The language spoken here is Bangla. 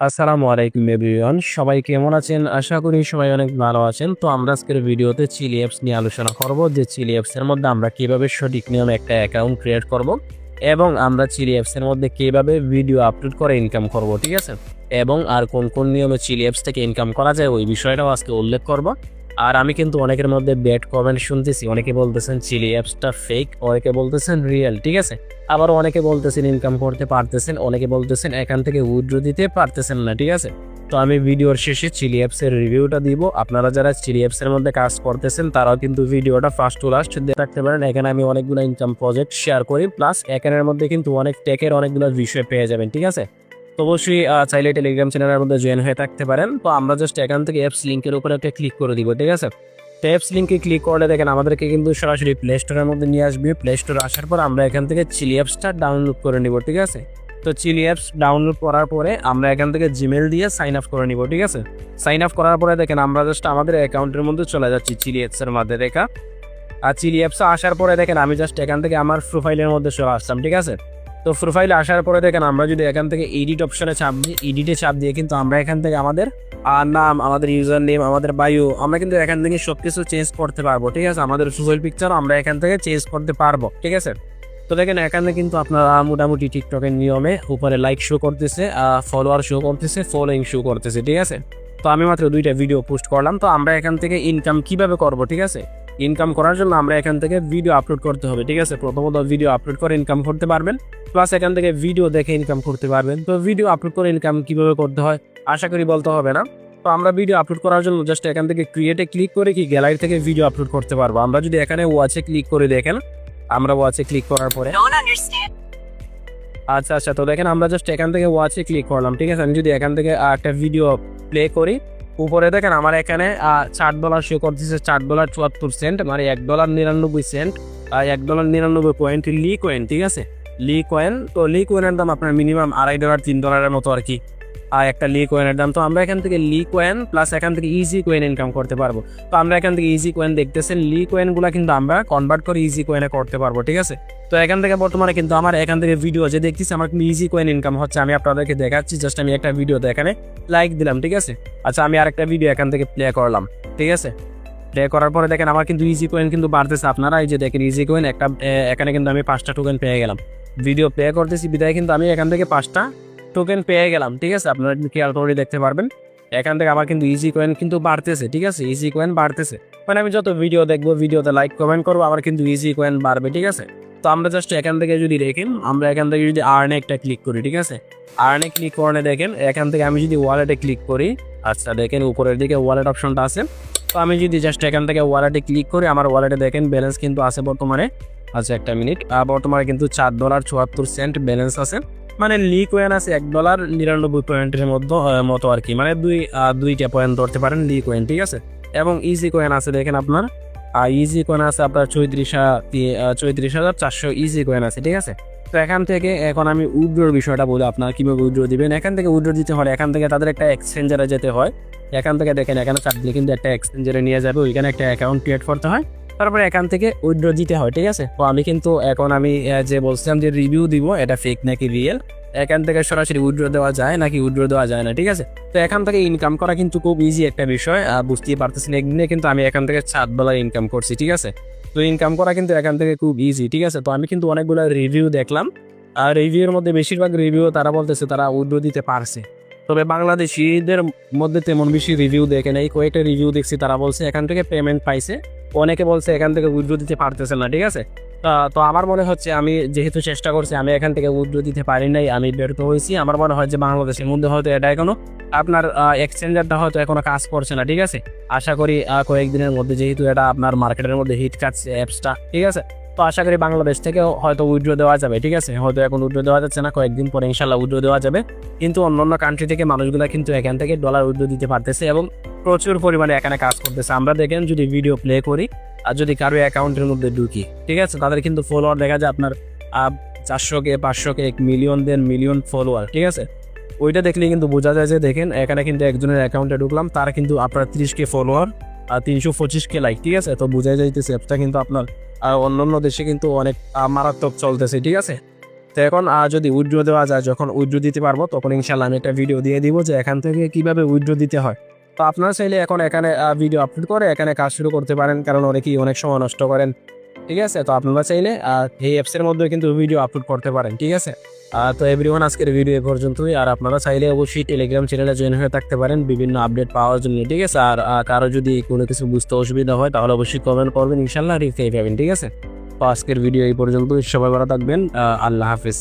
আসসালামু আলাইকুম এভরিওয়ান, সবাই কেমন আছেন? আশা করি সবাই অনেক ভালো আছেন। তো আমরা আজকের ভিডিওতে চিলি অ্যাপস নিয়ে আলোচনা করব যে চিলি অ্যাপস এর মধ্যে আমরা কিভাবে সঠিক নিয়মে একটা অ্যাকাউন্ট ক্রিয়েট করব এবং আমরা চিলি অ্যাপস এর মধ্যে কিভাবে ভিডিও আপলোড করে ইনকাম করব, ঠিক আছে? এবং আর কোন কোন নিয়মে চিলি অ্যাপস থেকে ইনকাম করা যায় ওই বিষয়টাও আজকে উল্লেখ করব। আর আমি কিন্তু অনেকের মধ্যে ব্যাড কমেন্ট শুনতেছি, অনেকে বলতেছেন চিলি অ্যাপসটা ফেক, অনেকে বলতেছেন রিয়েল, ঠিক আছে? আবার অনেকে বলতেছেন ইনকাম করতে পারতেছেন, অনেকে বলতেছেন এখান থেকে উইথড্র দিতে পারতেছেন না, ঠিক আছে? তো আমি ভিডিওর শেষে চিলি অ্যাপসের রিভিউটা দিব। আপনারা যারা চিলি অ্যাপসের মধ্যে কাজ করতেছেন তারাও কিন্তু ভিডিওটা ফার্স্ট টু লাস্ট দেখে থাকতে পারেন। এখানে আমি অনেকগুলো ইনকাম প্রজেক্ট শেয়ার করি, প্লাস এখানের মধ্যে কিন্তু অনেক টেকের অনেকগুলো বিষয় পেয়ে যাবেন, ঠিক আছে? তো অবশ্যই চাইলে টেলিগ্রাম চ্যানেলের মধ্যে জয়েন হয়ে থাকতে পারেন। তো আমরা জাস্ট এখান থেকে অ্যাপস লিঙ্কের উপরে একটা ক্লিক করে দিব, ঠিক আছে? অ্যাপস লিঙ্কে ক্লিক করলে দেখেন আমাদেরকে কিন্তু সরাসরি প্লে স্টোরের মধ্যে নিয়ে আসবে। প্লে স্টোরে আসার পর আমরা এখান থেকে চিলি অ্যাপসটা ডাউনলোড করে নিব, ঠিক আছে? তো চিলি অ্যাপস ডাউনলোড করার পরে আমরা এখান থেকে জিমেল দিয়ে সাইন আপ করে নিব, ঠিক আছে? সাইন আপ করার পরে দেখেন আমরা জাস্ট আমাদের অ্যাকাউন্টের মধ্যে চলে যাচ্ছি চিলি অ্যাপসের মধ্যে দেখা। আর চিলি অ্যাপসে আসার পরে দেখেন আমি জাস্ট এখান থেকে আমার প্রোফাইলের মধ্যে চলে আসলাম, ঠিক আছে? তো প্রোফাইলে আসার পরে দেখেন আমরা যদি এখান থেকে এডিট অপশনে চাপ দিই, এডিটে চাপ দিয়ে কিন্তু আমরা এখান থেকে আমাদের নাম, আমাদের ইউজার নেম, আমাদের বায়ো আমরা কিন্তু এখান থেকে সব কিছু চেঞ্জ করতে পারবো, ঠিক আছে? আমাদের প্রোফাইল পিকচার আমরা এখান থেকে চেঞ্জ করতে পারবো, ঠিক আছে? তো দেখেন এখানে কিন্তু আপনারা মোটামুটি টিকটকের নিয়মে উপরে লাইক শো করতেছে, ফলোয়ার শো করতেছে, ফলোইং শো করতেছে, ঠিক আছে? তো আমি মাত্র 2টা ভিডিও পোস্ট করলাম। তো আমরা এখান থেকে ইনকাম কিভাবে করব, ঠিক আছে? ইনকাম করার জন্য আমরা এখান থেকে ভিডিও আপলোড করতে হবে, ঠিক আছে? প্রথমত ভিডিও আপলোড করে ইনকাম করতে পারবেন, প্লাস এখান থেকে ভিডিও দেখে ইনকাম করতে পারবেন। তো ভিডিও আপলোড করে ইনকাম কিভাবে করতে হয় আশা করি বলতে হবে না। তো আমরা ভিডিও আপলোড করার জন্য জাস্ট এখান থেকে ক্রিয়েটে ক্লিক করে কি গ্যালারি থেকে ভিডিও আপলোড করতে পারবো। আমরা যদি এখানে ওয়াচে ক্লিক করে দেখেন, আমরা ওয়াচে ক্লিক করার পরে আচ্ছা, তো দেখেন আমরা জাস্ট এখান থেকে ওয়াচে ক্লিক করলাম, ঠিক আছে? আমি যদি এখান থেকে একটা ভিডিও প্লে করি, উপরে দেখেন আমার এখানে $4 শো করতেছে, $4.74, মানে $1.99, $1.99 লি কয়েন, ঠিক আছে? লি কয়েন। তো লি কয়েনের দাম আপনার মিনিমাম $2.5 $3 মতো আর কি। আর একটা লি কয়েনের দাম। তো আমরা এখান থেকে লি কয়েন প্লাস এখান থেকে ইজি কয়েন ইনকাম করতে পারবো। তো আমরা এখান থেকে ইজি কয়েন দেখতেছেন, লি কয়েনগুলো কিন্তু আমরা কনভার্ট করে ইজি কয়েনে করতে পারবো, ঠিক আছে? তো এখান থেকে বর্তমানে কিন্তু আমার এখান থেকে ভিডিও যে দেখতেছি আমার কিন্তু ইজি কয়েন ইনকাম হচ্ছে। আমি আপনাদেরকে দেখাচ্ছি, জাস্ট আমি একটা ভিডিও এখানে লাইক দিলাম, ঠিক আছে? আচ্ছা, আমি আরেকটা ভিডিও এখান থেকে প্লে করলাম, ঠিক আছে? প্লে করার পরে দেখেন আমার কিন্তু ইজি কয়েন কিন্তু বাড়তেছে। আপনারা এই যে দেখেন ইজি কয়েন একটা, এখানে কিন্তু আমি 5টা টোকেন পেয়ে গেলাম। ভিডিও প্লে করতেছি বিদায় কিন্তু আমি এখান থেকে 5টা টোকেন পেয়ে গেলাম, ঠিক আছে? আপনারা খেয়াল করে দেখতে পারবেন এখান থেকে আমার কিন্তু ইজি কয়েন কিন্তু বাড়তেছে, ঠিক আছে? ইজি কয়েন বাড়তেছে, মানে আমি যত ভিডিও দেখবো, ভিডিওতে লাইক কমেন্ট করবো, আমার কিন্তু ইজি কয়েন বাড়বে, ঠিক আছে? তো আমরা জাস্ট এখান থেকে যদি দেখেন, আমরা এখান থেকে যদি আর্নে একটা ক্লিক করি, ঠিক আছে? আর্নে ক্লিক করলে দেখেন এখান থেকে আমি যদি ওয়ালেটে ক্লিক করি, আচ্ছা দেখেন উপরের দিকে ওয়ালেট অপশনটা আছে। তো আমি যদি জাস্ট এখান থেকে ওয়ালেটে ক্লিক করি, আমার ওয়ালেটে দেখেন ব্যালেন্স কিন্তু আছে বর্তমানে, আচ্ছা একটা মিনিট, বর্তমানে কিন্তু $4.74 ব্যালেন্স আছে। মানে লি কয়েন আছে $1.99 মতো আর কি, মানে দুইটা পয়েন্ট ধরতে পারেন লি কয়েন, ঠিক আছে? এবং ইজি কয়েন আছে দেখেন আপনার, ইজি কয়েন আছে আপনার 34,400 ইজি কয়েন আছে, ঠিক আছে? তো এখান থেকে এখন আমি উইথড্রোর বিষয়টা বলি, আপনারা কীভাবে উইথড্রো দিবেন। এখান থেকে উইথড্রো দিতে হলে এখান থেকে তাদের একটা এক্সচেঞ্জারে যেতে হয়। এখান থেকে দেখেন এখানে চাপ দিলে কিন্তু একটা এক্সচেঞ্জারে নিয়ে যাবে, ওইখানে একটা অ্যাকাউন্ট ক্রিয়েট করতে হয়, তারপরে এখান থেকে উইথড্রো দিতে হয়, ঠিক আছে? তো আমি কিন্তু এখন আমি যে বলছিলাম যে রিভিউ দিব এটা ফেক নাকি রিয়েল, এখান থেকে সরাসরি উইথড্রো দেওয়া যায় নাকি উইথড্রো দেওয়া যায় না, ঠিক আছে? তো এখান থেকে ইনকাম করা কিন্তু খুব ইজি একটা বিষয়, বুঝতেই পারতেছেন। একদিনে কিন্তু আমি এখান থেকে $7 ইনকাম করছি, ঠিক আছে? তো ইনকাম করা কিন্তু এখান থেকে খুব ইজি, ঠিক আছে? তো আমি কিন্তু অনেকগুলো রিভিউ দেখলাম, আর রিভিউর মধ্যে বেশিরভাগ রিভিউ তারা বলতেছে তারা উইথড্রো দিতে পারছে। তবে বাংলাদেশিদের মধ্যে তেমন বেশি রিভিউ দেখে নাই, কয়েকটা রিভিউ দেখছি তারা বলছে এখান থেকে পেমেন্ট পাইছে, অনেকে বলছে এখান থেকে উইথড্রো দিতে পারতেছে না, ঠিক আছে? তো আমার মনে হচ্ছে আমি যেহেতু চেষ্টা করছি, আমি এখান থেকে উইথড্রো দিতে পারি নাই, আমি ব্যর্থ হয়েছি। আমার মনে হয় যে বাংলাদেশের মধ্যে হয়তো এটা এখনো আপনার এক্সচেঞ্জারটা হয়তো এখনো কাজ করছে না, ঠিক আছে? আশা করি কয়েকদিনের মধ্যে, যেহেতু এটা আপনার মার্কেটের মধ্যে হিট কাটছে অ্যাপসটা, ঠিক আছে? তো আশা করি বাংলাদেশ থেকেও হয়তো উইথড্রো দেওয়া যাবে, ঠিক আছে? হয়তো এখন উইথড্রো দেওয়া যাচ্ছে না, কয়েকদিন পরে ইনশাল্লাহ উইথড্রো দেওয়া যাবে। কিন্তু অন্যান্য কান্ট্রি থেকে মানুষগুলো কিন্তু এখান থেকে ডলার উইথড্রো দিতে পারতেছে এবং প্রচুর পরিমাণে এখানে কাজ করতেছে। আমরা দেখেন যদি ভিডিও প্লে করি আর যদি কারো অ্যাকাউন্টের মধ্যে ঢুকি, ঠিক আছে, তাদের কিন্তু ফলোয়ার দেখা যায় আপনার 400K 500K 1 million million follower, ঠিক আছে? ওইটা দেখলে কিন্তু বোঝা যায় যে দেখেন এখানে কিন্তু একজনের অ্যাকাউন্টে ঢুকলাম, তার কিন্তু আপনার 30K ফলোয়ার আর 325K লাইক, ঠিক আছে? তো বোঝা যাইতেছে অ্যাপটা কিন্তু আপনার অন্যান্য দেশে কিন্তু অনেক মারাত্মক চলতেছে, ঠিক আছে? তো এখন যদি উইথড্র দেওয়া যায়, যখন উইথড্র দিতে পারবো তখন ইনশাল্লাহ আমি একটা ভিডিও দিয়ে দিব যে এখান থেকে কিভাবে উইথড্র দিতে হয়। তো আপনারা চাইলে এখন এখানে ভিডিও আপলোড করে এখানে কাজ শুরু করতে পারেন, কারণ অনেকেই অনেক সময় নষ্ট করেন। ঠিক আছে, তো আপনারা চাইলে এই অ্যাপসের মধ্যে কিন্তু ভিডিও আপলোড করতে পারেন। ঠিক আছে, তো এভরিওয়ান আজকের ভিডিও এ পর্যন্তই। আর আপনারা চাইলে অবশ্যই টেলিগ্রাম চ্যানেলে জয়েন হয়ে থাকতে পারেন বিভিন্ন আপডেট পাওয়ার জন্য। ঠিক আছে, আর কারো যদি কোনো কিছু বুঝতে অসুবিধা হয় তাহলে অবশ্যই কমেন্ট করবেন, ইনশাল্লাহ রিপ্লাই পাবেন। ঠিক আছে, তো আজকের ভিডিও এই পর্যন্তই। সবাই ভালো থাকবেন, আল্লাহ হাফিজ।